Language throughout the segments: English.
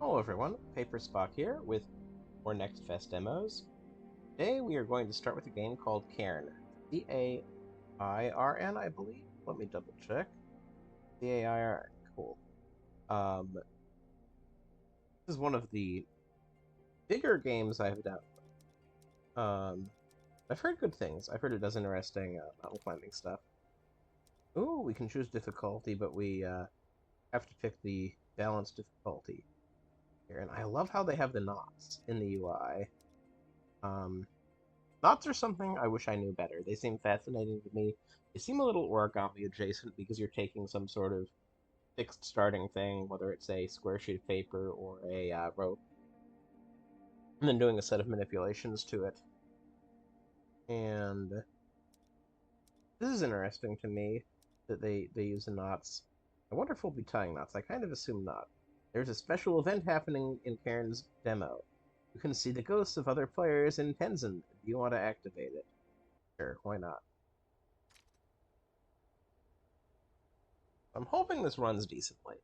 Hello everyone, Paper Spock here with more NextFest demos. Today we are going to start with a game called Cairn. C-A-I-R-N, I believe? Let me double check. C-A-I-R-N, cool. This is one of the bigger games I've done. I've heard good things. I've heard it does interesting mountain climbing stuff. Ooh, we can choose difficulty, but we have to pick the balanced difficulty here. And I love how they have the knots in the UI. Knots are something I wish I knew better. They seem fascinating to me. They seem a little origami adjacent because you're taking some sort of fixed starting thing, whether it's a square sheet of paper or a rope, and then doing a set of manipulations to it. And this is interesting to me that they use the knots. I wonder if we'll be tying knots. I kind of assume not. There's a special event happening in Cairn's demo. You can see the ghosts of other players in Tenzin. Do you want to activate it? Sure, why not? I'm hoping this runs decently.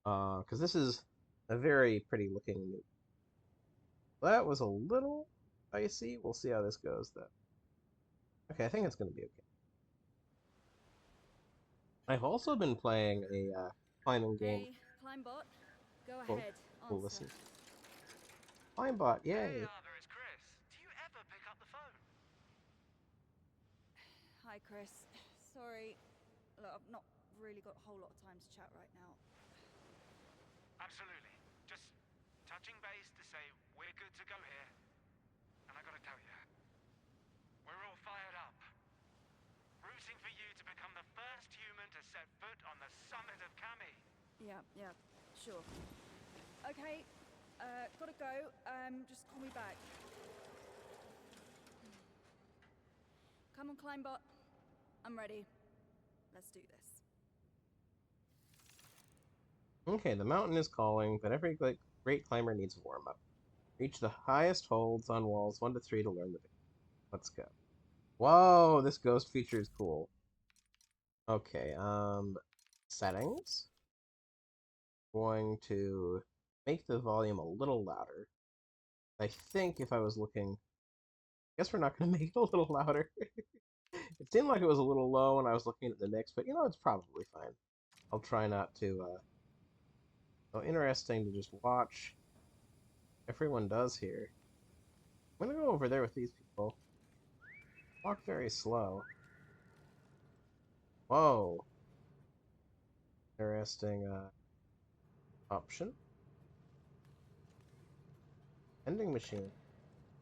Because this is a very pretty looking nuke. That was a little icy. We'll see how this goes, though. Okay, I think it's going to be okay. I've also been playing a climbing game. Hey, Climbot, go Oh, ahead, we'll answer. listen. Climbbot, Hey yay! Arthur, it's Chris. Do you ever pick up the phone? Hi, Chris. Sorry. Look, I've not really got a whole lot of time to chat right now. Absolutely. Just touching base to say we're good to go here. And I gotta tell you, we're all fired up. Rooting for you to become the first human to set foot on the summit of Kami. Yeah, sure. Okay, gotta go. Just call me back. Come on, Climbot. I'm ready. Let's do this. Okay, the mountain is calling, but every great climber needs a warm-up. Reach the highest holds on walls 1 to 3 to learn the basics. Let's go. Whoa, this ghost feature is cool. Okay, settings. Going to make the volume a little louder. I think if I was looking... I guess we're not going to make it a little louder. It seemed like it was a little low when I was looking at the mix, but it's probably fine. I'll try not to, So interesting to just watch. Everyone does here. I'm gonna go over there with these people. Walk very slow. Whoa. Interesting, option. Vending machine.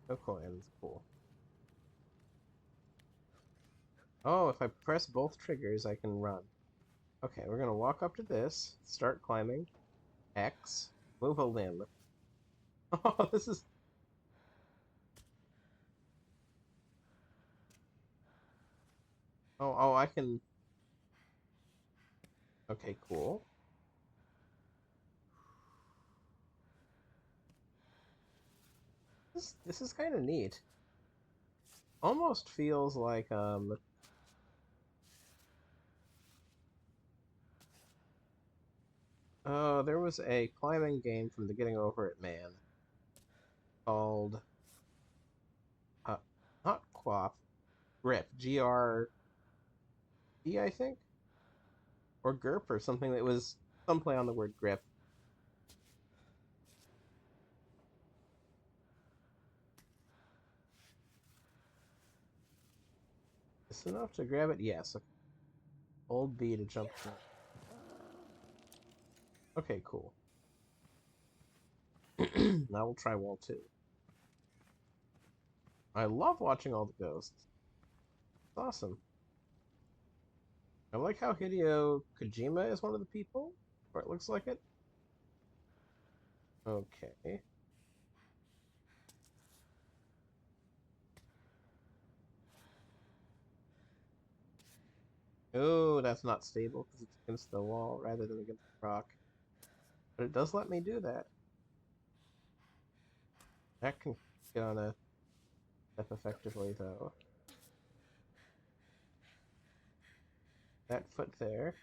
No coins. Cool. Oh, if I press both triggers, I can run. Okay, we're gonna walk up to this. Start climbing. X. Move a limb. Oh, this is... Oh, I can... Okay, cool. This is kind of neat. Almost feels like, Oh, there was a climbing game from the Getting Over It man called, uh, not Quap, Grip, G-R-E, I think? Or GURP, or something that was some play on the word grip. Is enough to grab it? Yes. Okay. Hold B to jump. Okay, cool. Now we'll try wall 2. I love watching all the ghosts. It's awesome. I like how Hideo Kojima is one of the people, or it looks like it. Okay. Oh, that's not stable because it's against the wall rather than against the rock. But it does let me do that. That can get on a step effectively, though. That foot there.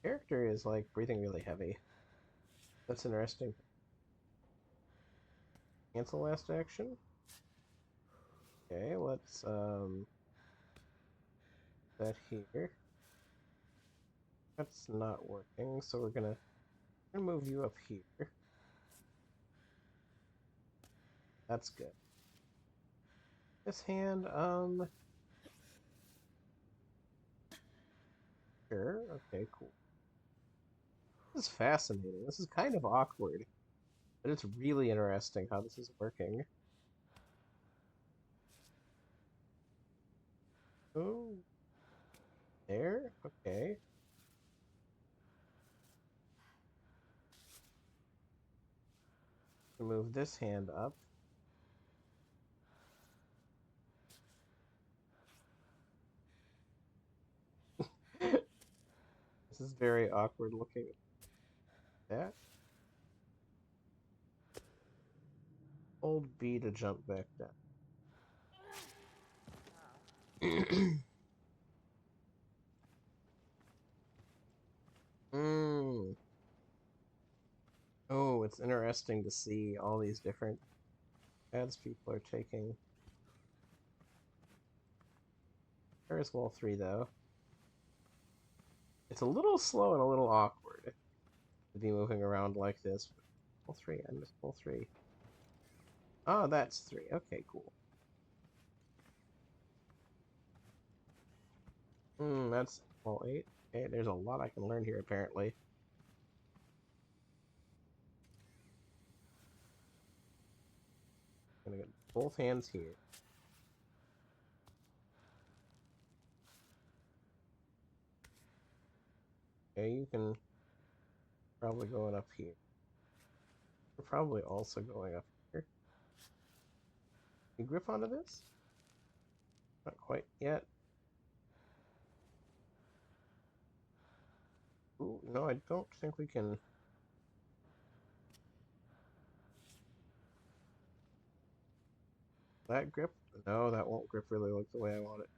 Character is, like, breathing really heavy. That's interesting. Cancel last action. Okay, let's that here. That's not working, so we're gonna move you up here. That's good. This hand, sure. Okay, cool. This is fascinating. This is kind of awkward, but it's really interesting how this is working. Oh, there? Okay. Move this hand up. This is very awkward looking. That. Hold B to jump back down. mm. Oh, it's interesting to see all these different paths people are taking. There's wall 3, though. It's a little slow and a little awkward to be moving around like this. Wall 3, I missed wall 3. Oh, that's 3. Okay, cool. That's wall 8. Okay, there's a lot I can learn here, apparently. Gonna get both hands here. Okay, you can probably going up here. We're probably also going up here. You grip onto this? Not quite yet. Ooh, no, I don't think we can. That grip? No, that won't grip really like the way I want it.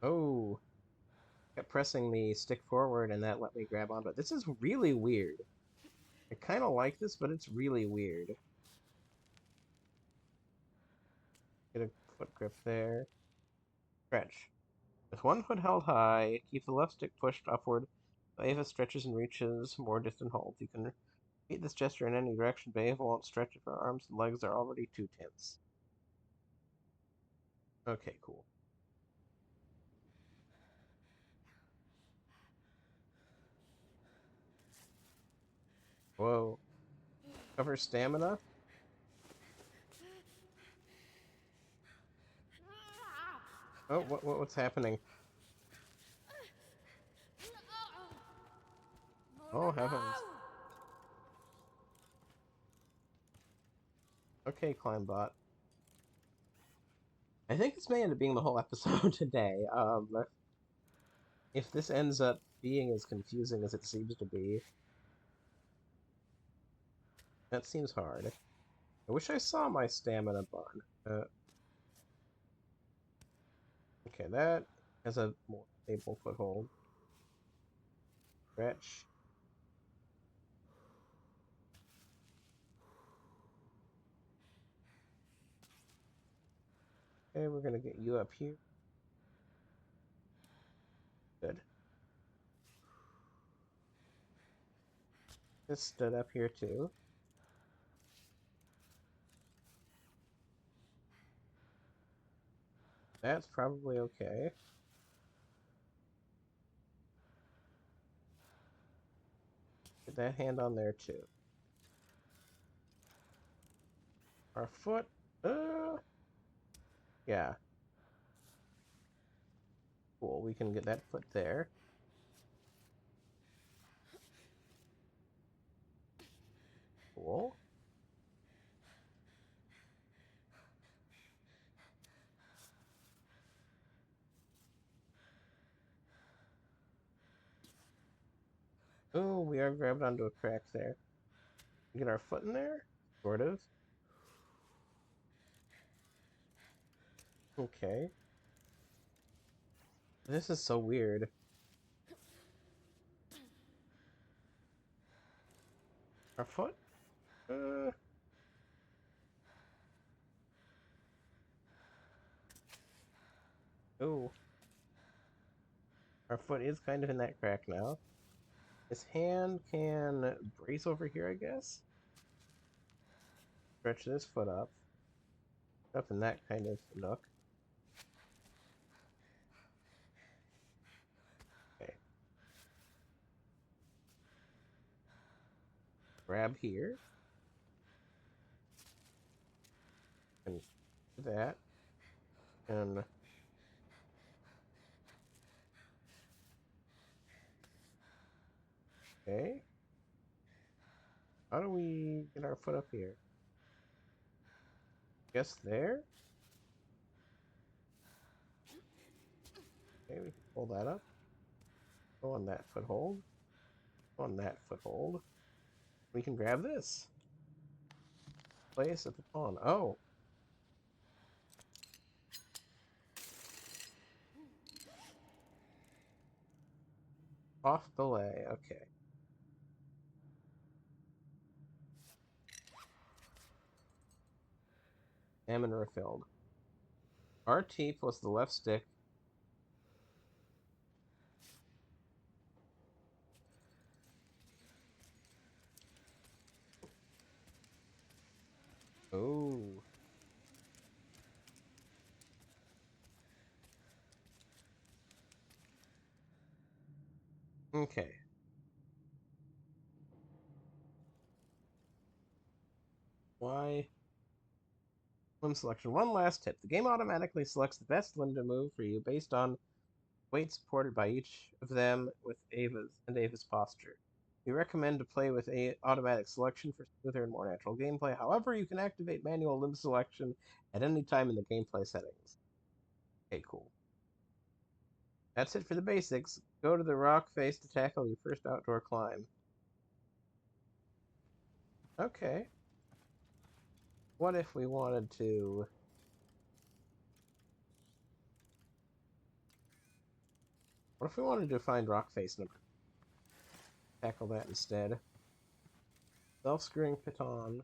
Oh, kept pressing the stick forward and that let me grab onto it. This is really weird. I kind of like this, but it's really weird. Get a foot grip there. Stretch. With one foot held high, keep the left stick pushed upward. Ava stretches and reaches more distant holds. You can repeat this gesture in any direction, but Ava won't stretch if her arms and legs are already too tense. Okay, cool. Whoa. Cover stamina? Oh, what's happening? Oh, heavens. Okay, Climbot. I think this may end up being the whole episode today. If this ends up being as confusing as it seems to be, that seems hard. I wish I saw my stamina bar. Okay, that has a more stable foothold. Stretch. Okay, we're gonna get you up here. Good. This stood up here too. That's probably okay. Get that hand on there too. Our foot. Yeah. Cool. We can get that foot there. Cool. Oh, we are grabbed onto a crack there. Get our foot in there? Sort of. Okay. This is so weird. Our foot? Oh. Our foot is kind of in that crack now. His hand can brace over here, I guess. Stretch this foot up in that kind of nook. Okay. Grab here. And do that. And okay. How do we get our foot up here? Guess there? Okay, we can pull that up. Go on that foothold. Go on that foothold. We can grab this. Place at the pawn. Oh. Off belay. Okay. Salmon refilled. RT plus the left stick. Oh. Okay. Why? Limb selection. One last tip. The game automatically selects the best limb to move for you based on weight supported by each of them with Ava's posture. We recommend to play with a automatic selection for smoother and more natural gameplay. However, you can activate manual limb selection at any time in the gameplay settings. Okay, cool. That's it for the basics. Go to the rock face to tackle your first outdoor climb. Okay. What if we wanted to... What if we wanted to find rock face number? Tackle that instead. Self-screwing piton.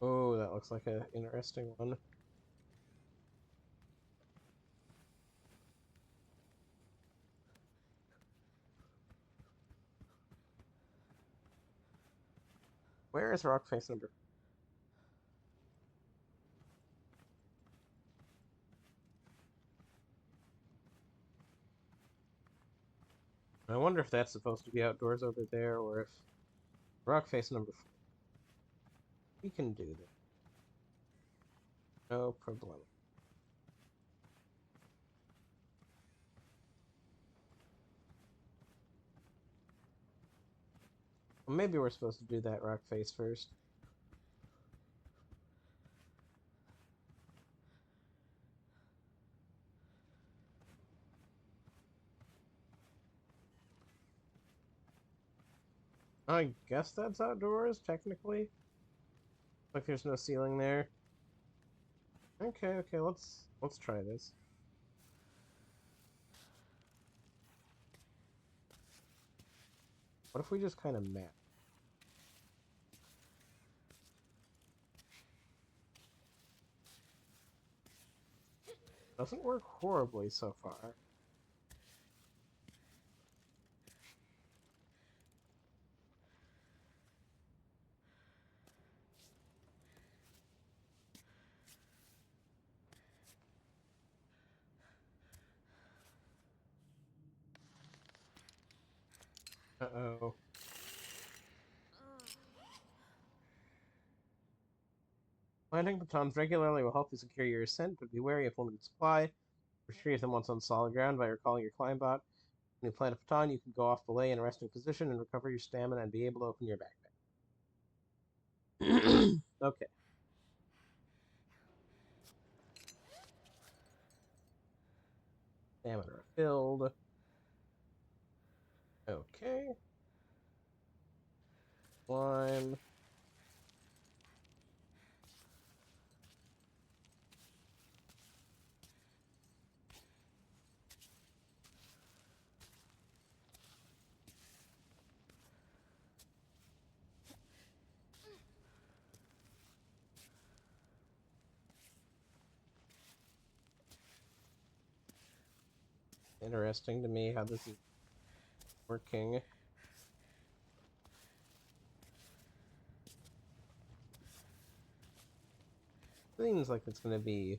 Oh, that looks like an interesting one. Where is rock face number? I wonder if that's supposed to be outdoors over there, or if rock face number 4. We can do this. No problem. Well, maybe we're supposed to do that rock face first. I guess that's outdoors, technically. Like there's no ceiling there. Okay, let's try this. What if we just kind of map? Doesn't work horribly so far. Uh-oh. Planting batons regularly will help you secure your ascent, but be wary of limited supply. Retrieve them once on solid ground by recalling your climb bot. When you plant a baton, you can go off belay in a resting position and recover your stamina and be able to open your backpack. Okay. Stamina refilled. Okay. Climb. interesting to me how this is working. Seems like it's going to be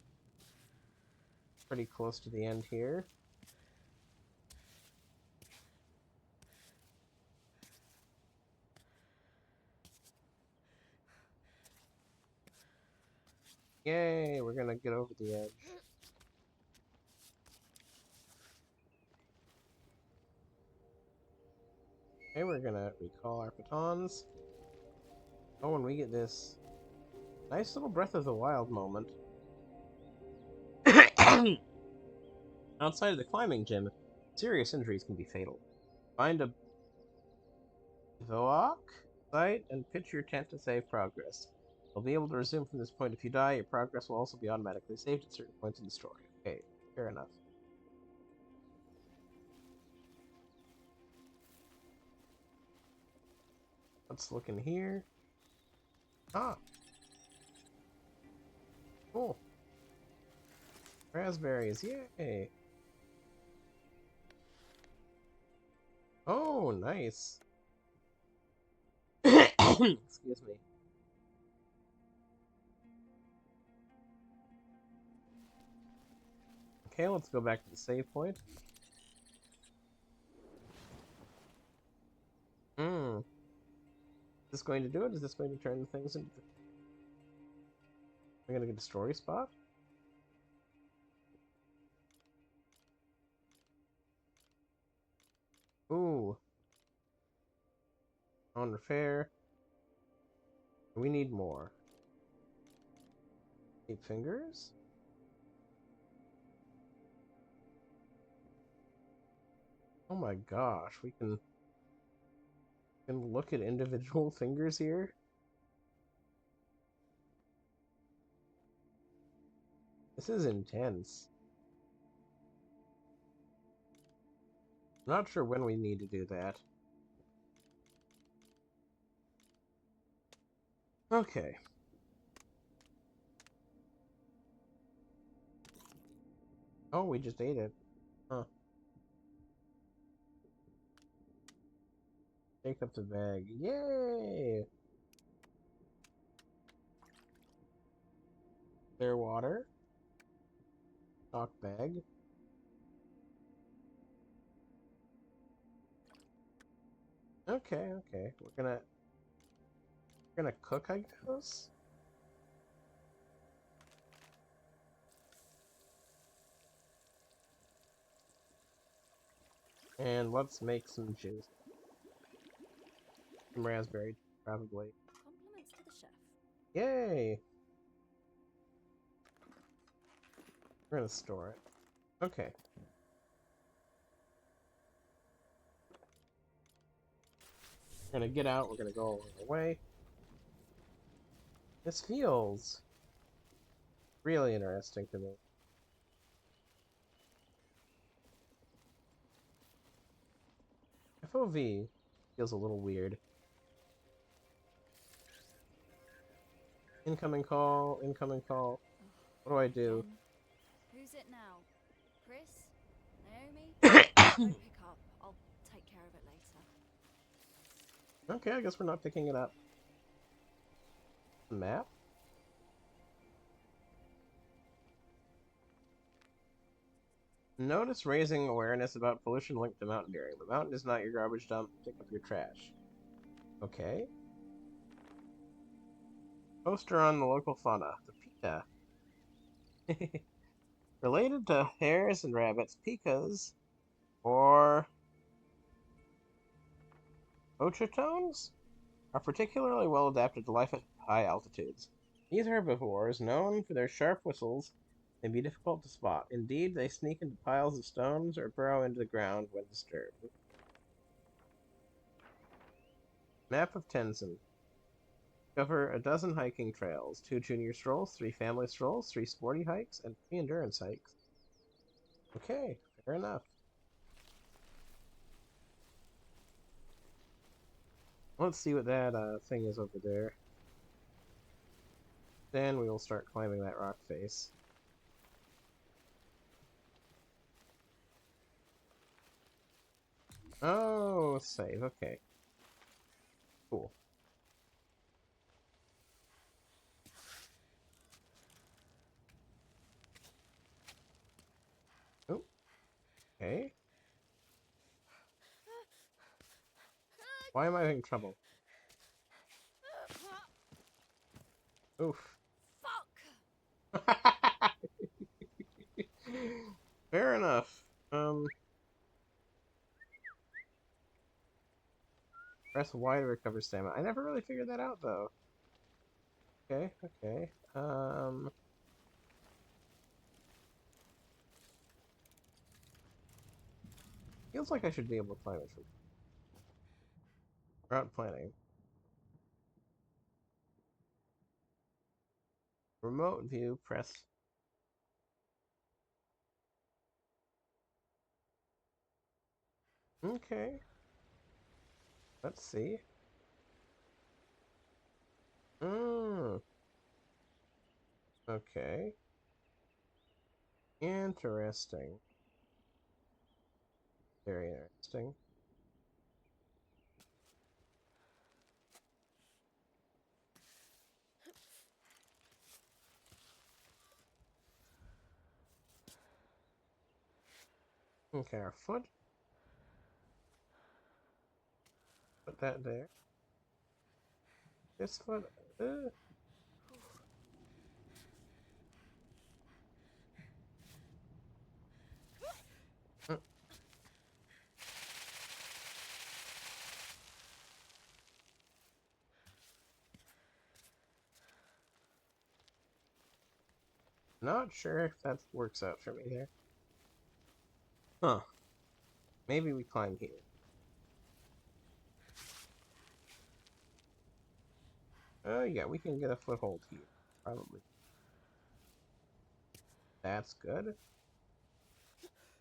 pretty close to the end here. Yay, we're going to get over the edge. Okay, we're going to recall our batons. Oh, and we get this nice little Breath of the Wild moment. Outside of the climbing gym, serious injuries can be fatal. Find a bivouac site and pitch your tent to save progress. You'll be able to resume from this point if you die. Your progress will also be automatically saved at certain points in the story. Okay, fair enough. Let's look in here. Ah. Cool. Raspberries, yay! Oh, nice. Excuse me. Okay, let's go back to the save point. Hmm. Is this going to do it? Is this going to turn things into... Am I gonna get a story spot? Ooh. On repair. We need more. 8 fingers? Oh my gosh, we can look at individual fingers here? This is intense. I'm not sure when we need to do that. Okay. Oh, we just ate it. Huh. Take up the bag. Yay! Clear water. Stock bag. Okay, okay. We're gonna cook, I guess? And let's make some juice. Some raspberry, probably. Compliments to the chef. Yay! We're gonna store it. Okay. We're gonna get out, we're gonna go along the way. This feels really interesting to me. FOV feels a little weird. Incoming call, incoming call. What do I do? Who's it now? Chris? Naomi? Don't pick up. I'll take care of it later. Okay, I guess we're not picking it up. Map? Notice raising awareness about pollution linked to mountaineering. The mountain is not your garbage dump. Pick up your trash. Okay. Poster on the local fauna. The pika. Related to hares and rabbits, pikas, or ochotones, are particularly well adapted to life at high altitudes. These herbivores, known for their sharp whistles, may be difficult to spot. Indeed, they sneak into piles of stones or burrow into the ground when disturbed. Map of Tenzin. Cover a dozen hiking trails, 2 junior strolls, 3 family strolls, 3 sporty hikes, and 3 endurance hikes. Okay, fair enough. Let's see what that thing is over there. Then we will start climbing that rock face. Oh, save. Okay. Cool. Oh, okay. Why am I having trouble? Oof. Fuck! Fair enough. Press Y to recover stamina. I never really figured that out, though. Okay, okay. Feels like I should be able to climb it from route planning. Remote view, press. Okay. Let's see. Mm, okay. Interesting. Very interesting. Okay, our foot. Put that there. This foot. Uh, uh, not sure if that works out for me there. Huh. Maybe we climb here. Oh, yeah, we can get a foothold here. Probably. That's good.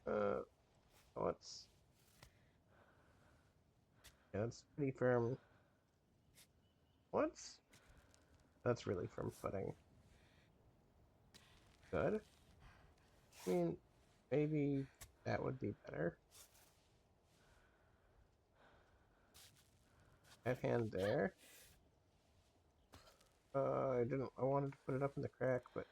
Uh, let's... Yeah, that's pretty firm. What's... That's really firm footing. Good. I mean, maybe that would be better. That hand there. I didn't... I wanted to put it up in the crack, but...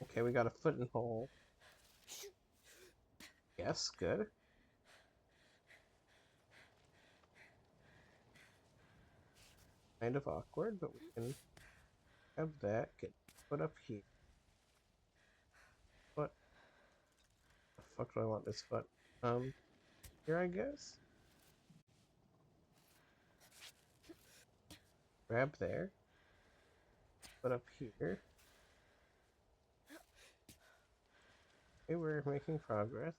Okay, we got a foot and hole. Yes, good. Kind of awkward, but we can have that. Get put up here. What the fuck do I want this foot? Here I guess? Grab there. Put up here. Okay, we're making progress.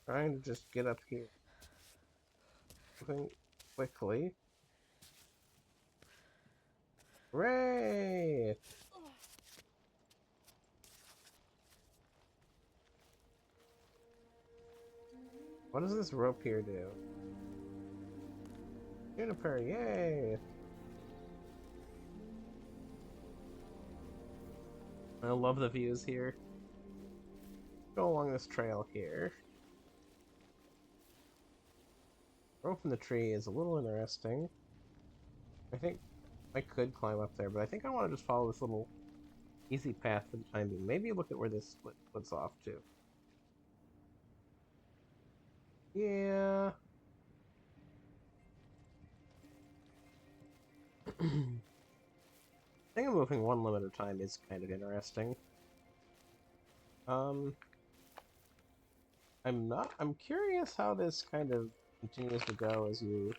Trying to just get up here. Moving quickly. Hooray! What does this rope here do? Juniper, yay! I love the views here. Go along this trail here. Rope in the tree is a little interesting. I think I could climb up there, but I think I want to just follow this little easy path for the time being. Maybe look at where this splits off to. Yeah. I think moving one limb at a time is kind of interesting. Um, I'm curious how this kind of continues to go as you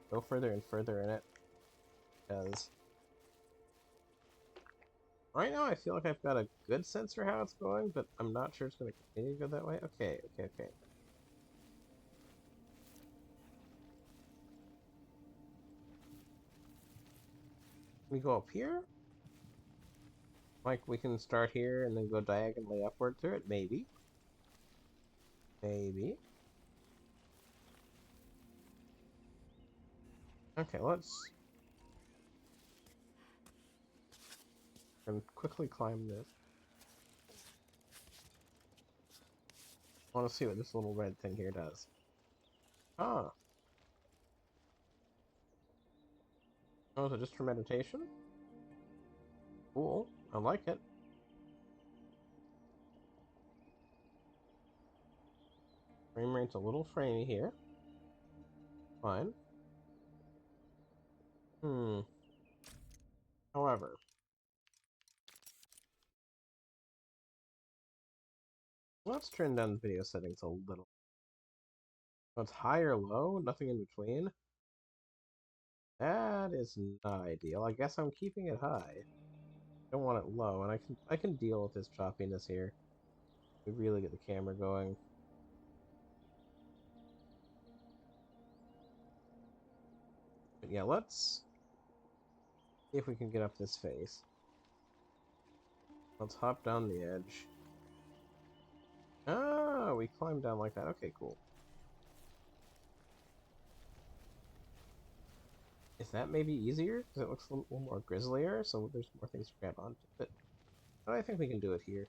go further and further in it. Because right now I feel like I've got a good sense for how it's going, but I'm not sure it's going to continue to go that way. Okay, okay, okay. We go up here? Like, we can start here and then go diagonally upward through it? Maybe. Maybe. Okay, let's quickly climb this. I want to see what this little red thing here does. Ah. Oh, is it just for meditation? Cool. I like it. Frame rate's a little framey here. Fine. However, let's turn down the video settings a little. Oh, it's high or low? Nothing in between? That is not ideal. I guess I'm keeping it high. Don't want it low, and I can deal with this choppiness here. We really get the camera going. But yeah, let's see if we can get up this face. Let's hop down the edge. Ah, we climbed down like that. Okay, cool. Is that maybe easier? Because it looks a little more grislier, so there's more things to grab onto. But I think we can do it here.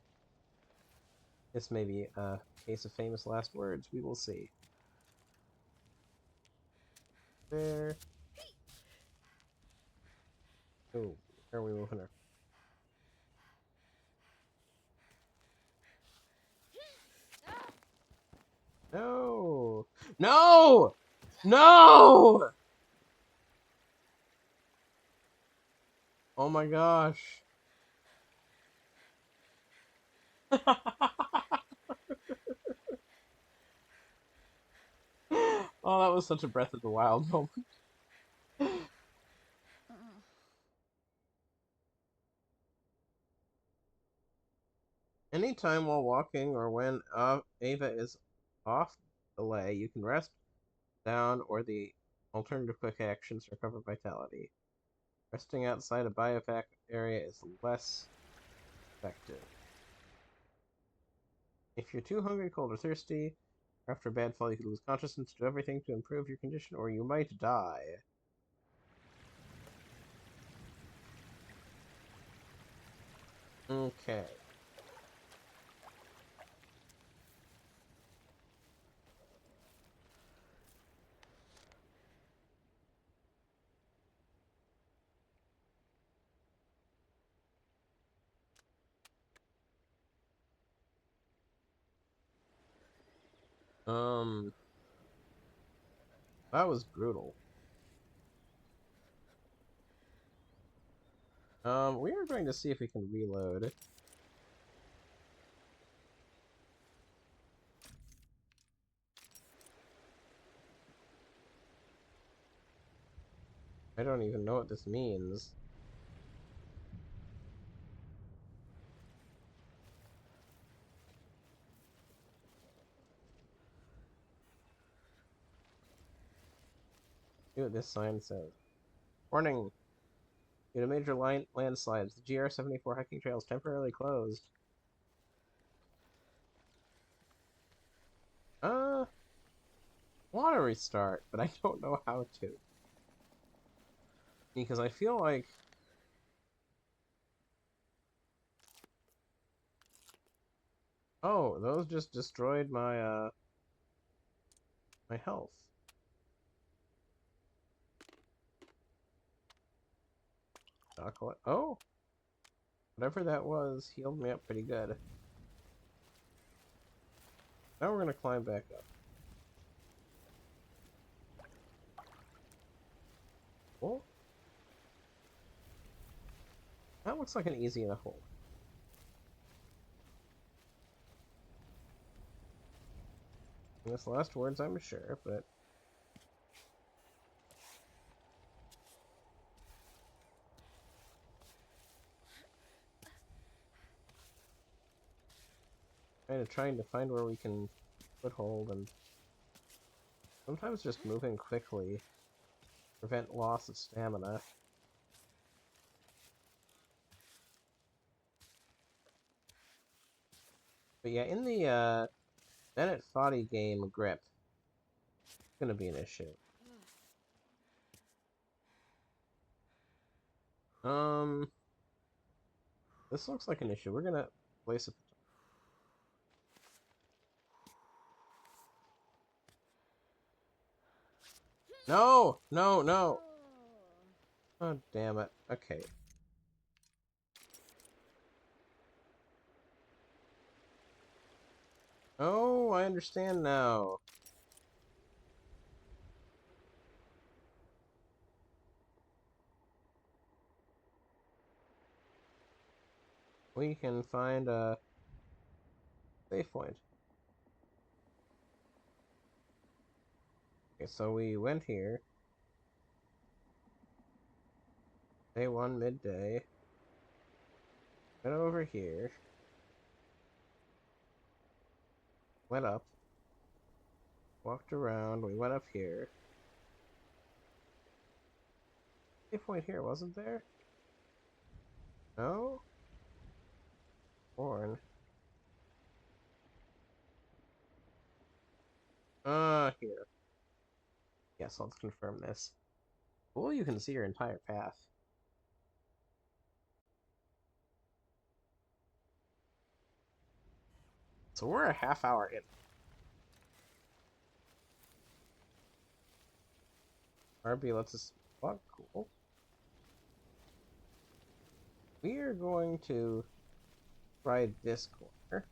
This may be a case of famous last words. We will see. There. Oh, where are we moving her? No! No! No! Oh my gosh. Oh, that was such a Breath of the Wild moment. Anytime while walking or when Ava is off delay, you can rest down or the alternative quick actions recover vitality. Resting outside a biovac area is less effective. If you're too hungry, cold, or thirsty, after a bad fall, you could lose consciousness. Do everything to improve your condition, or you might die. Okay. Um, that was brutal. We are going to see if we can reload. I don't even know what this means. See what this sign says. Warning! Due to major landslides, the GR-74 hiking trail is temporarily closed. Want to restart, but I don't know how to. Because I feel like... Oh, those just destroyed my, my health. Chocolate. Oh! Whatever that was healed me up pretty good. Now we're gonna climb back up. Well, that looks like an easy enough hole. This last words, I'm sure, but... kind of trying to find where we can foothold, and sometimes just moving quickly prevent loss of stamina. But yeah, in the Bennett Foddy game, grip, it's gonna be an issue. This looks like an issue. We're gonna place a... No! No, no! Oh, damn it. Okay. Oh, I understand now. We can find a save point. Okay, so we went here. Day 1, midday. Went over here. Went up. Walked around. We went up here. Save point here, wasn't there? No? Born. Here. Yes, let's confirm this. Cool, you can see your entire path. So we're a half hour in. RB lets us walk. Cool. We are going to try this corner.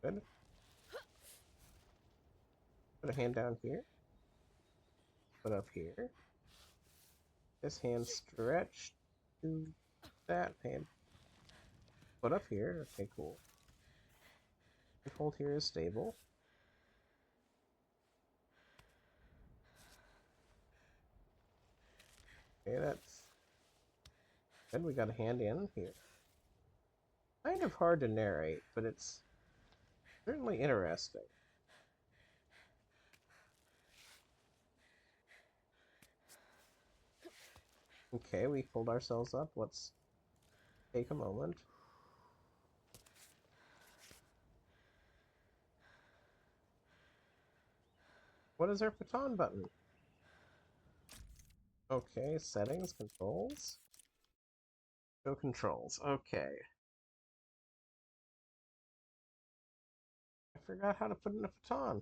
Good. Put a hand down here. Put up here. This hand stretched to that hand. Put up here. Okay, cool. Hold here is stable. Okay, that's good. We got a hand in here. Kind of hard to narrate, but it's certainly interesting. Okay, we pulled ourselves up. Let's take a moment. What is our baton button? Okay, settings, controls. Show controls. Okay. I forgot how to put in a baton.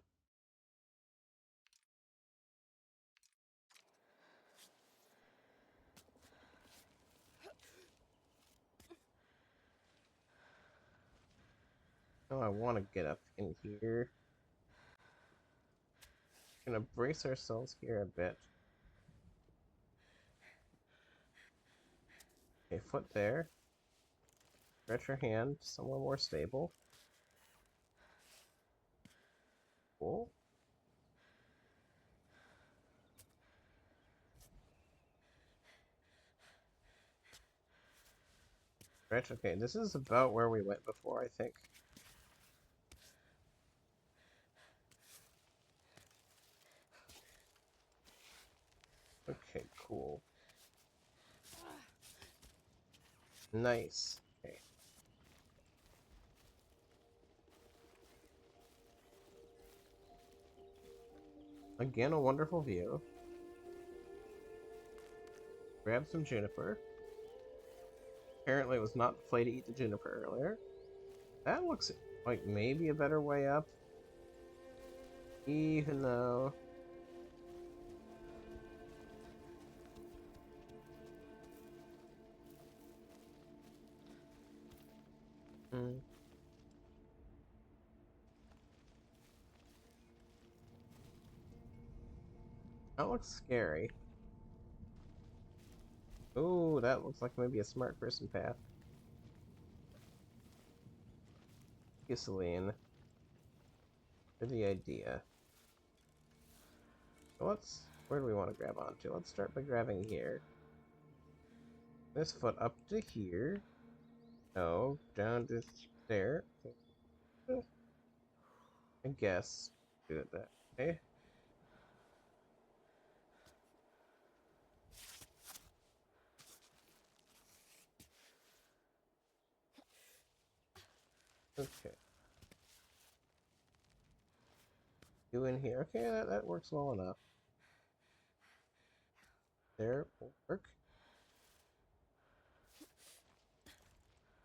Oh, I want to get up in here. Gonna brace ourselves here a bit. Okay, foot there. Stretch your hand somewhere more stable. Cool. Stretch. Okay, this is about where we went before, I think. Okay, cool. Nice. Okay. Again, a wonderful view. Grab some juniper. Apparently it was not the play to eat the juniper earlier. That looks like maybe a better way up. Even though... Hmm. That looks scary. Ooh, that looks like maybe a smart person path. Gasoline. For the idea. So where do we want to grab onto? Let's start by grabbing here. This foot up to here. No, down to there. I guess. Do it that way. Okay. You in here. Okay, that works well enough. There will work.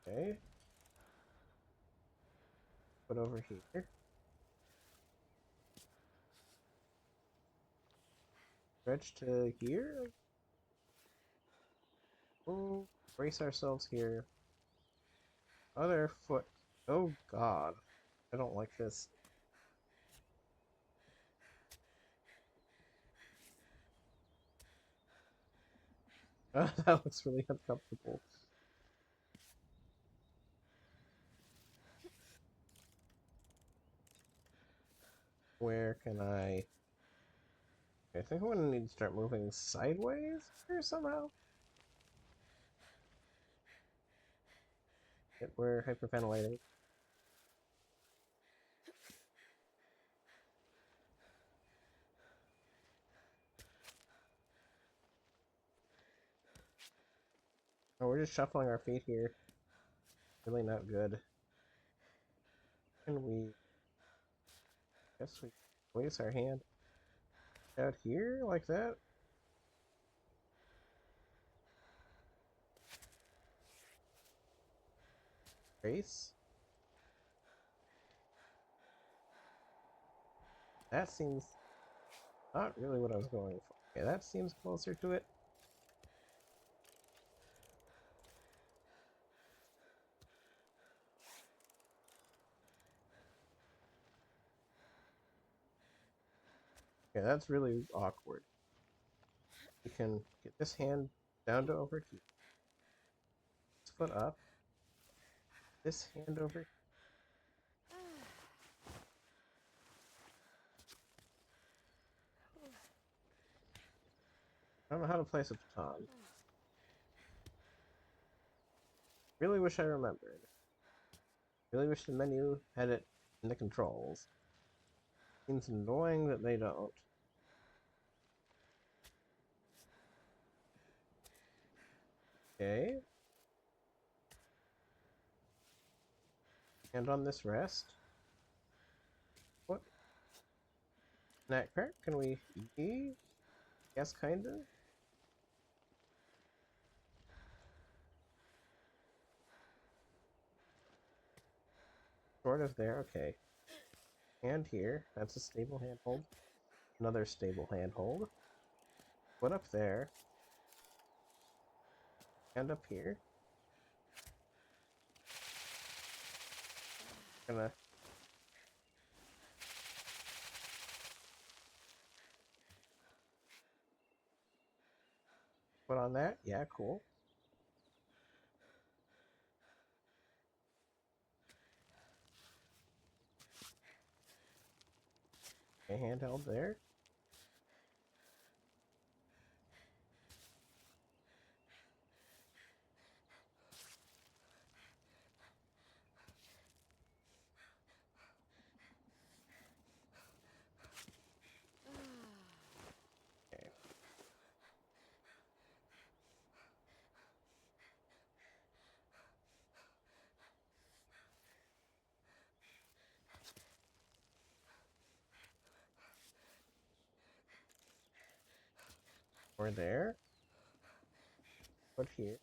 Okay. Put over here. Stretch to here. Oh, brace ourselves here. Other foot. Oh god. I don't like this. That looks really uncomfortable. Where can I... I think I'm gonna need to start moving sideways here somehow. We're hyperventilating. Oh, we're just shuffling our feet here. Really not good. Can we... Guess we place our hand out here like that? Brace? That seems not really what I was going for. Okay, that seems closer to it. Okay, that's really awkward. We can get this hand down to over here. This foot up. This hand over here. I don't know how to place a baton. Really wish I remembered. Really wish the menu had it in the controls. Seems annoying that they don't. Okay. And on this rest. What? Snack cart? Can we eat? Yes, kinda. Sort of there, okay. Hand here. That's a stable handhold. Another stable handhold. Foot up there. Hand up here. Gonna put on that. Yeah, cool. A handheld there. Okay. We're there. Put here.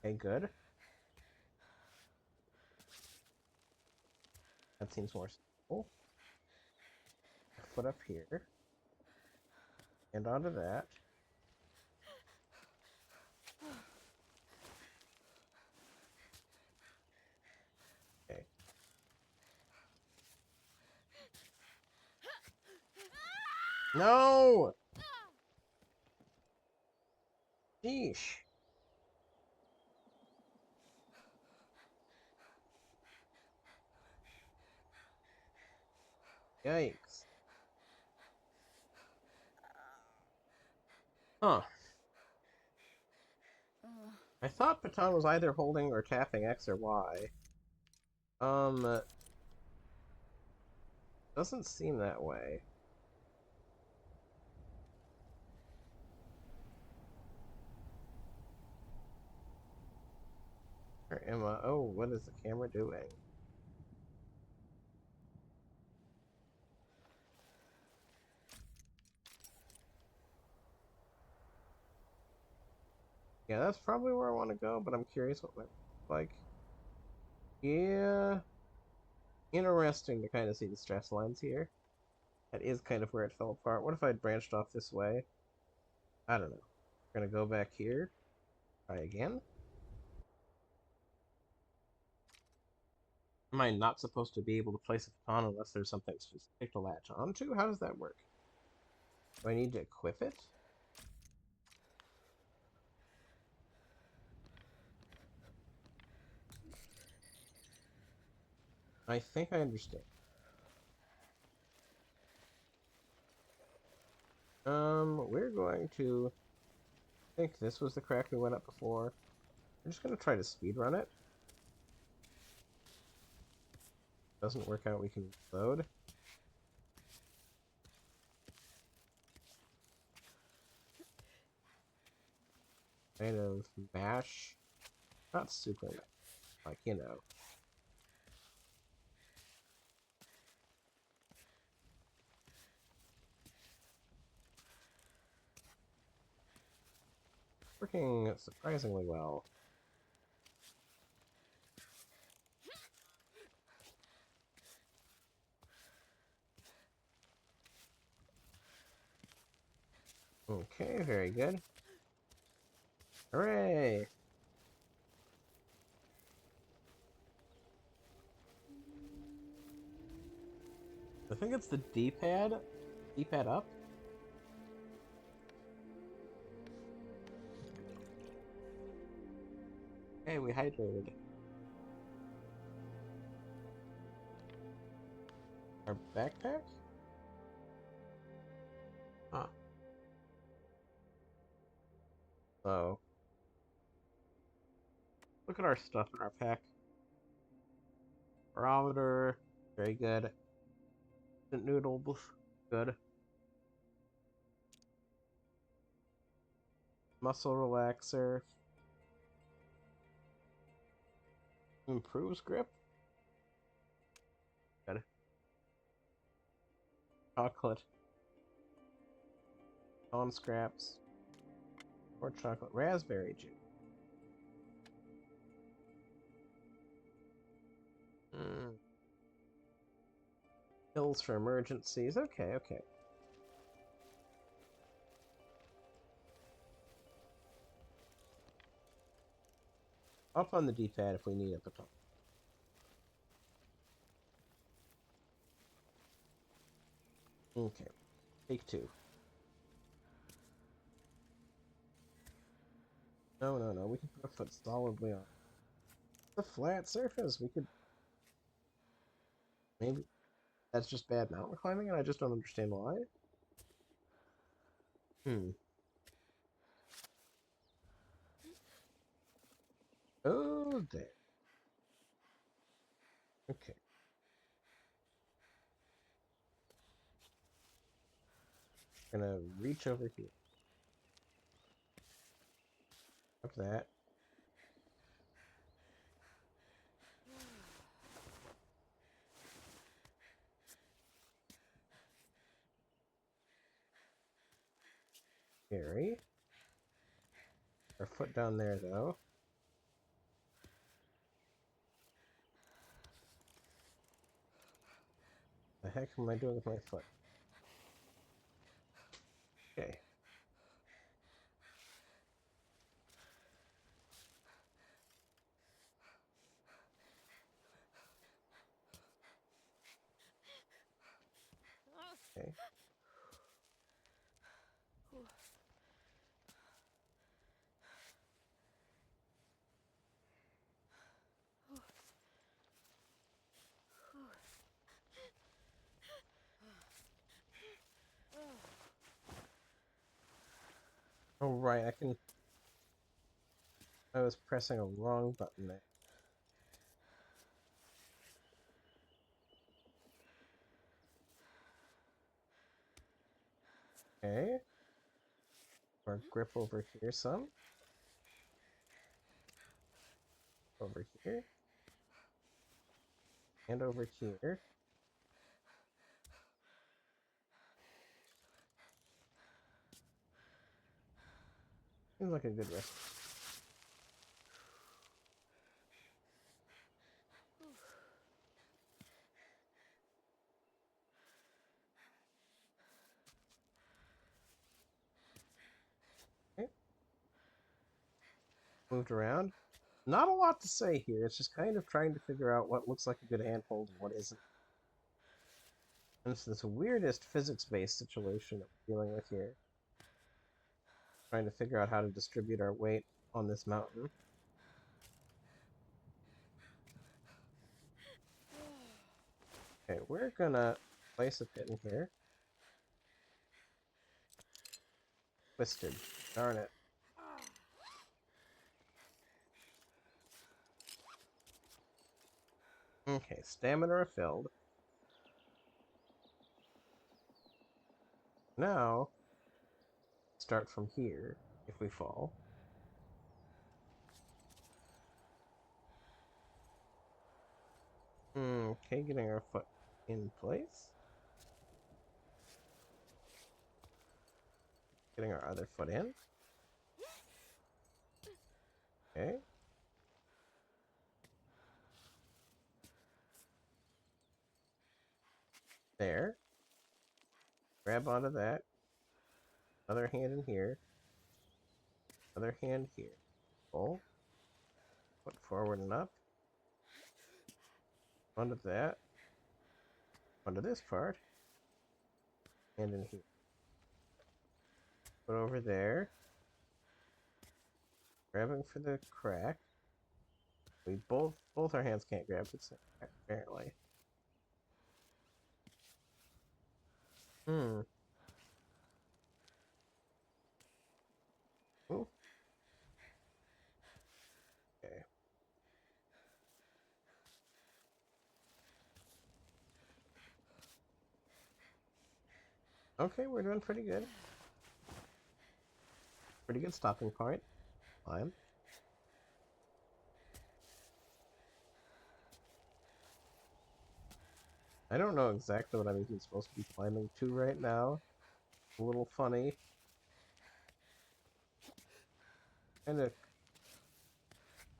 Okay, good. That seems more stable. Foot up here. And onto that. Okay. No! Sheesh. Yikes. Huh. I thought Baton was either holding or tapping X or Y. Doesn't seem that way. Or Emma, oh, what is the camera doing? Yeah, that's probably where I want to go, but I'm curious what it looks like. Yeah, interesting to kind of see the stress lines here. That is kind of where it fell apart. What if I'd branched off this way? I don't know. We're gonna go back here. Try again. Am I not supposed to be able to place a baton unless there's something specific to latch onto? How does that work? Do I need to equip it? I think I understand. We're going to... I think this was the crack we went up before. We're just gonna try to speedrun it. Doesn't work out, we can load. Kind of mash. Not super mash, like, you know. Working surprisingly well. Okay, very good. Hooray! I think it's the D-pad. D-pad up. Okay, we hydrated. Our backpack? Huh. So, look at our stuff in our pack. Barometer, very good. Instant noodles, good. Muscle relaxer. Improves grip. Good. Chocolate. Bone scraps. More chocolate. Raspberry juice. Mm. Pills for emergencies. Okay, okay. Up on the D-pad if we need it, but don't. Okay. Take two. No, no, no. We can put a foot solidly on the flat surface. We could... Maybe that's just bad mountain climbing, and I just don't understand why. Hmm. Oh, there. Okay. Gonna reach over here. Up that. Carry. Our foot down there, though. The heck am I doing with my foot? Okay. Okay. Oh, right, I can... I was pressing a wrong button there. Okay. Or grip over here some. Over here. And over here. Seems like a good recipe. moved around. Not a lot to say here. It's just kind of trying to figure out what looks like a good handhold and what isn't. And it's this weirdest physics-based situation that we're dealing with here. Trying to figure out how to distribute our weight on this mountain. Okay, we're gonna place a pit in here. Twisted. Darn it. Okay, stamina refilled. Now, start from here if we fall. Okay, getting our foot in place. Getting our other foot in. Okay. There. Grab onto that. Other hand in here. Other hand here. Pull. Foot forward and up. Onto that. Onto this part. And in here. Put over there. Grabbing for the crack. We both our hands can't grab the same crack, apparently. Hmm. Ooh. Okay. Okay, we're doing pretty good. Pretty good stopping point. Climb. I don't know exactly what I'm even supposed to be climbing to right now. A little funny. Kind of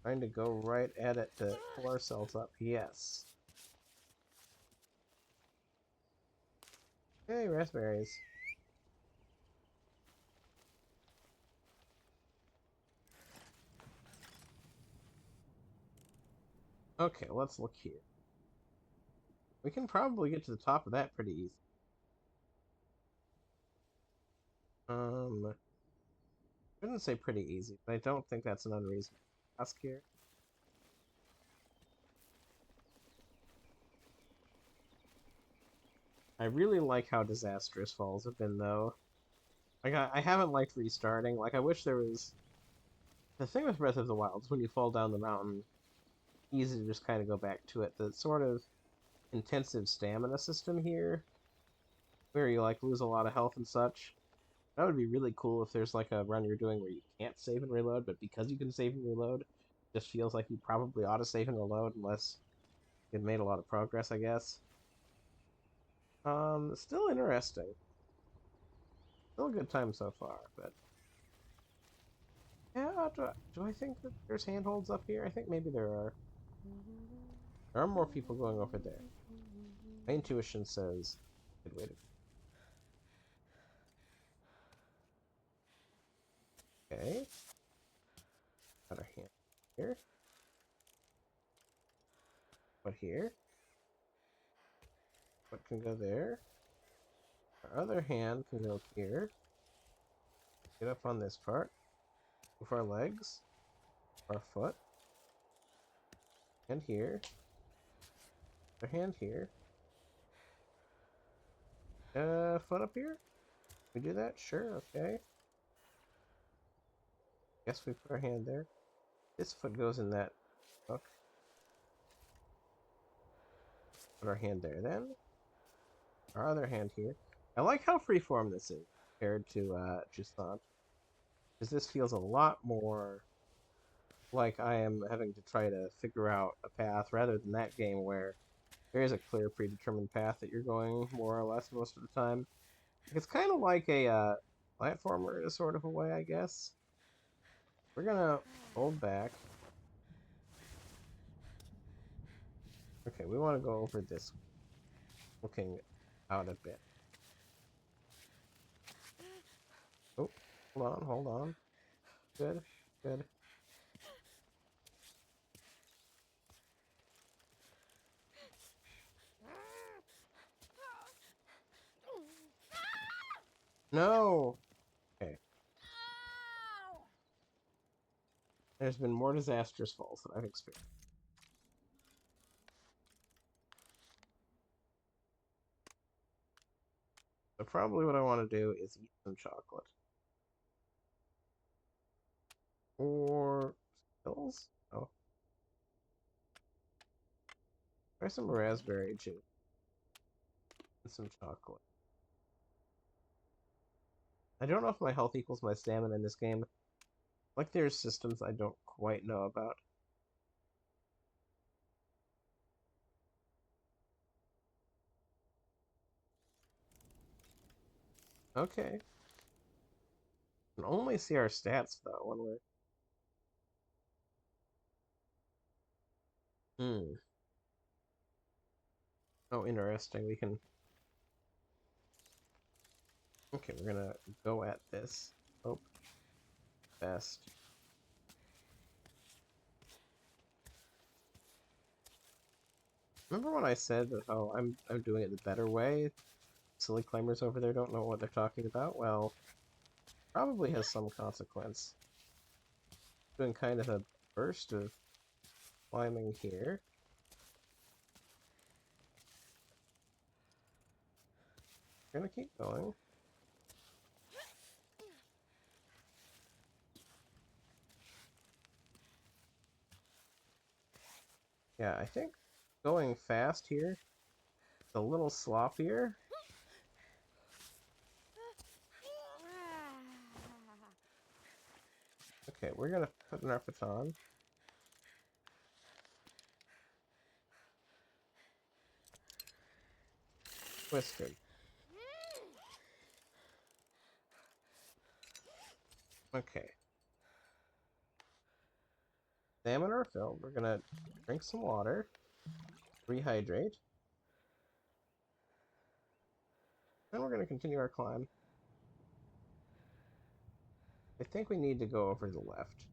trying to go right at it to pull ourselves up. Yes. Hey, raspberries. Okay, let's look here. We can probably get to the top of that pretty easy. I wouldn't say pretty easy, but I don't think that's an unreasonable task here. I really like how disastrous falls have been, though. Like, I haven't liked restarting. Like, I wish there was... The thing with Breath of the Wild is when you fall down the mountain, easy to just kind of go back to it. The sort of intensive stamina system here, where you, like, lose a lot of health and such, that would be really cool if there's, like, a run you're doing where you can't save and reload, but because you can save and reload, it just feels like you probably ought to save and reload unless you'd made a lot of progress, I guess. Still interesting. Still a good time so far, but... Yeah, do I think that there's handholds up here? I think maybe there are. There are more people going over there. My intuition says... Good way to... Okay. Got our hand here. What here? What can go there? Our other hand can go here. Get up on this part. Move our legs. Our foot. And here. Our hand here. Foot up here? We do that? Sure, okay. Guess we put our hand there. This foot goes in that hook. Put our hand there then. Our other hand here. I like how freeform this is compared to Jusant. Because this feels a lot more like I am having to try to figure out a path rather than that game where there is a clear predetermined path that you're going more or less most of the time. It's kind of like a platformer in a sort of a way, I guess. We're gonna hold back. Okay, we want to go over this, looking out a bit. Oh, hold on. Good, good. No! Okay. Ow! There's been more disastrous falls that I've experienced. So probably what I want to do is eat some chocolate. Or pills? Oh. Try some raspberry juice and some chocolate. I don't know if my health equals my stamina in this game. Like there's systems I don't quite know about. Okay. Can only see our stats though when we're. Hmm. Oh, interesting. We can. Okay, we're gonna go at this. Hope best. Remember when I said that I'm doing it the better way? Silly claimers over there don't know what they're talking about? Well, probably has some consequence. Doing kind of a burst of climbing here. We're gonna keep going. Yeah, I think going fast here is a little sloppier. Okay, we're gonna put in our baton. Twisted. Okay. Stamina are filled. We're gonna drink some water. Rehydrate. Then we're gonna continue our climb. I think we need to go over the left.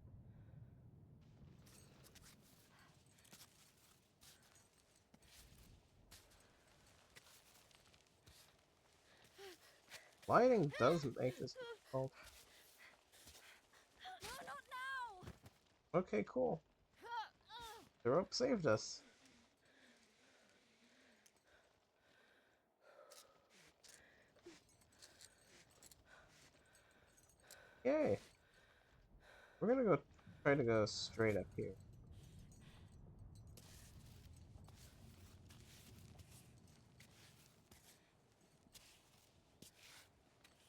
Lighting does make this difficult. No, not now! Okay, cool. The rope saved us. Yay. We're gonna go try to go straight up here.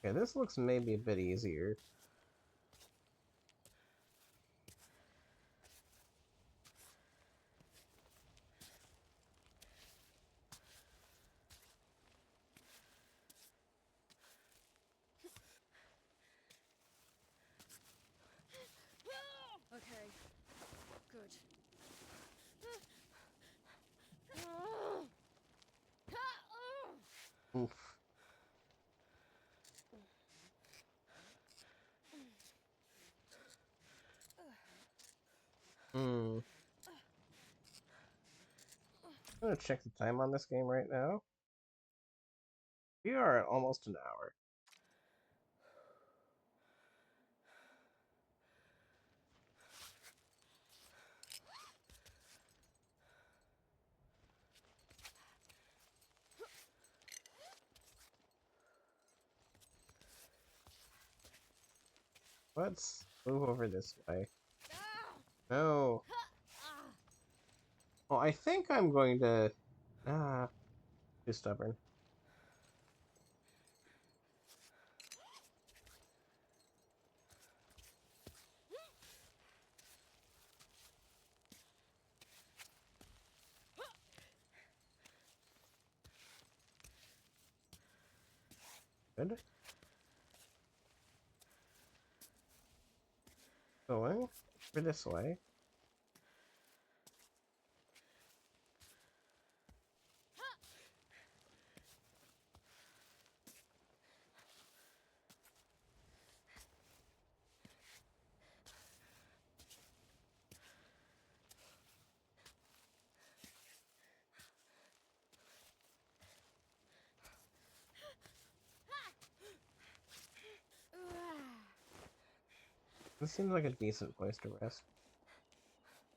Okay, this looks maybe a bit easier. Okay, good. Oof. Hmm. I'm gonna check the time on this game right now. We are at almost an hour. Let's move over this way. No. Well, I think I'm going to... Ah, too stubborn. Good. Going for this way. This seems like a decent place to rest.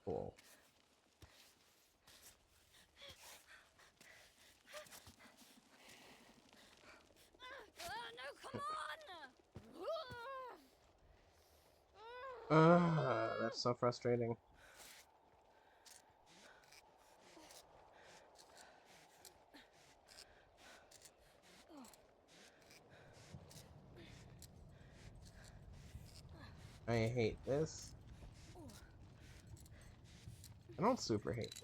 Cool. No, come on! That's so frustrating. I hate this. I don't super hate this.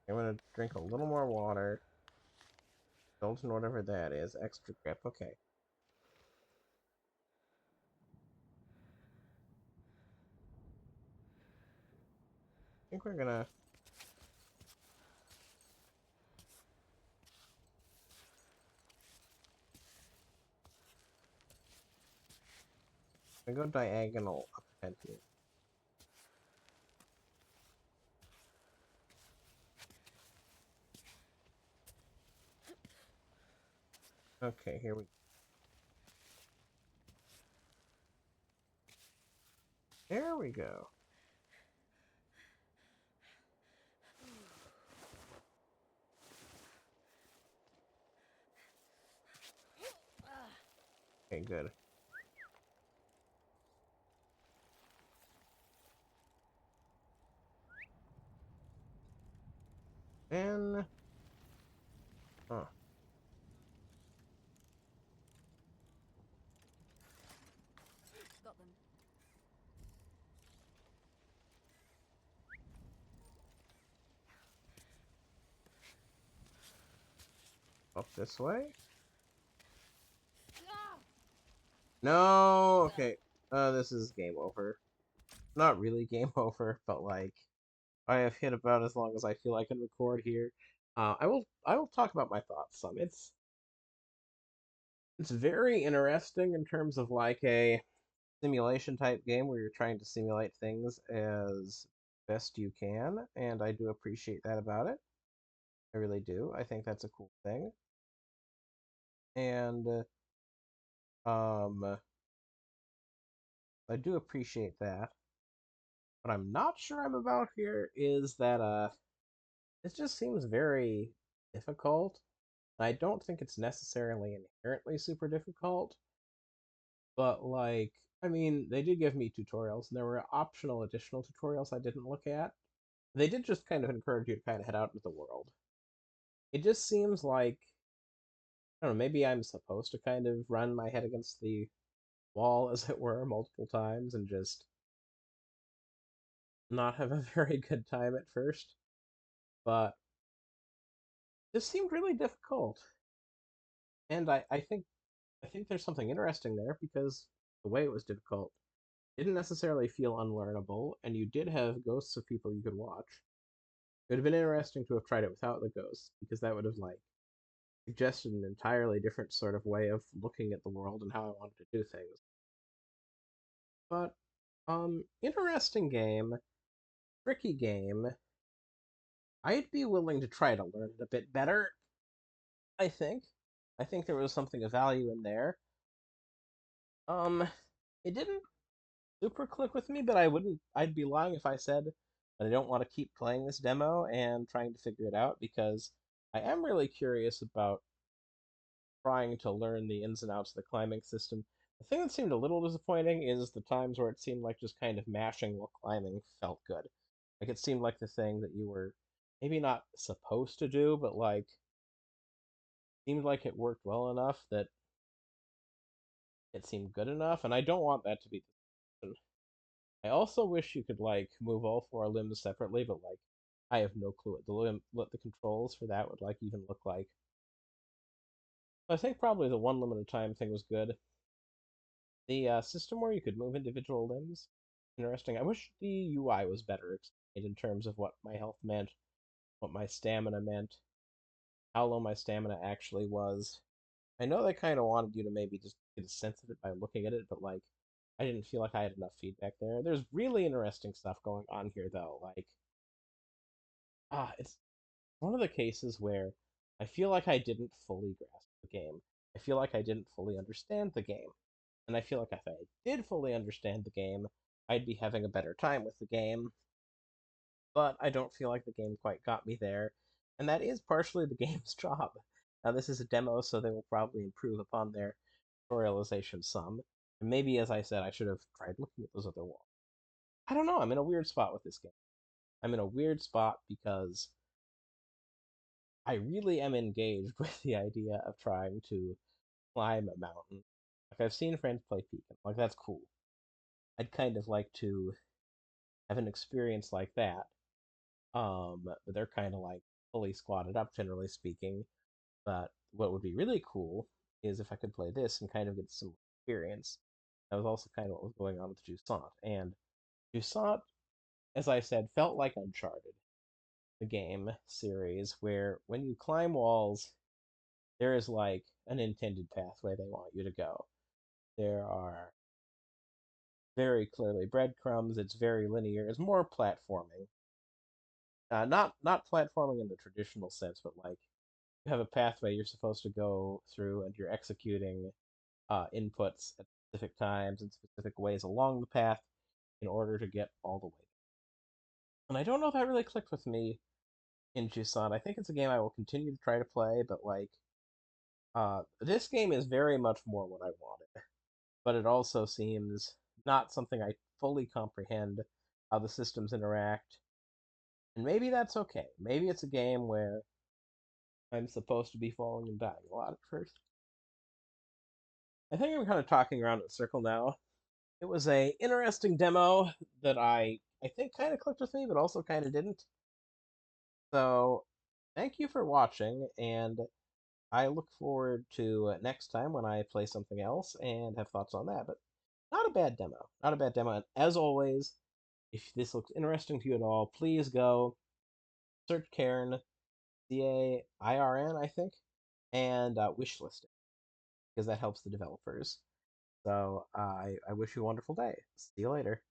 I'm gonna drink a little more water. Indulge in whatever that is. Extra grip. Okay. I think we're gonna... go diagonal up ahead here. Okay, here we go. There we go. Okay, good. And... Huh. Got them. Up this way? Ah! No! Okay. This is game over. Not really game over, but like... I have hit about as long as I feel I can record here. I will talk about my thoughts some. It's very interesting in terms of like a simulation type game where you're trying to simulate things as best you can, and I do appreciate that about it. I really do. I think that's a cool thing. And I do appreciate that. What I'm not sure I'm about here is that it just seems very difficult. I don't think it's necessarily inherently super difficult, but like, I mean, they did give me tutorials, and there were optional additional tutorials I didn't look at. They did just kind of encourage you to kind of head out into the world. It just seems like, I don't know, maybe I'm supposed to kind of run my head against the wall, as it were, multiple times and just not have a very good time at first. But this seemed really difficult. And I think there's something interesting there because the way it was difficult didn't necessarily feel unlearnable, and you did have ghosts of people you could watch. It would have been interesting to have tried it without the ghosts, because that would have like suggested an entirely different sort of way of looking at the world and how I wanted to do things. But interesting game, tricky game. I'd be willing to try to learn it a bit better, I think. I think there was something of value in there. Um it didn't super click with me, but I'd be lying if I said that I don't want to keep playing this demo and trying to figure it out because I am really curious about trying to learn the ins and outs of the climbing system. The thing that seemed a little disappointing is the times where it seemed like just kind of mashing while climbing felt good. Like it seemed like the thing that you were maybe not supposed to do, but like seemed like it worked well enough that it seemed good enough, and I don't want that to be the situation. I also wish you could like move all four limbs separately, but like I have no clue what the controls for that would like even look like. I think probably the one limit of time thing was good. The system where you could move individual limbs, interesting. I wish the UI was better explained in terms of what my health meant, what my stamina meant, how low my stamina actually was. I know they kind of wanted you to maybe just get a sense of it by looking at it, but like, I didn't feel like I had enough feedback there. There's really interesting stuff going on here, though. Like, it's one of the cases where I feel like I didn't fully grasp the game. I feel like I didn't fully understand the game. And I feel like if I did fully understand the game, I'd be having a better time with the game. But I don't feel like the game quite got me there. And that is partially the game's job. Now, this is a demo, so they will probably improve upon their tutorialization some. And maybe, as I said, I should have tried looking at those other walls. I don't know. I'm in a weird spot with this game. I'm in a weird spot because I really am engaged with the idea of trying to climb a mountain. Like I've seen friends play Peak, and like that's cool. I'd kind of like to have an experience like that. But they're kind of like fully squatted up, generally speaking. But what would be really cool is if I could play this and kind of get some experience. That was also kind of what was going on with Jusant. And Jusant, as I said, felt like Uncharted, the game series, where when you climb walls, there is like an intended pathway they want you to go. There are very clearly breadcrumbs. It's very linear. It's more platforming. Not platforming in the traditional sense, but like you have a pathway you're supposed to go through, and you're executing inputs at specific times and specific ways along the path in order to get all the way. And I don't know if that really clicked with me in Jusant. I think it's a game I will continue to try to play, but like this game is very much more what I wanted. But it also seems not something I fully comprehend how the systems interact. And maybe that's okay. Maybe it's a game where I'm supposed to be falling and dying a lot at first. I think I'm kind of talking around in a circle now. It was a interesting demo that I think kind of clicked with me, but also kind of didn't. So thank you for watching, and I look forward to next time when I play something else and have thoughts on that. But not a bad demo. Not a bad demo. And as always, if this looks interesting to you at all, please go search Cairn, Cairn, I think, and wishlist it because that helps the developers. So I wish you a wonderful day. See you later.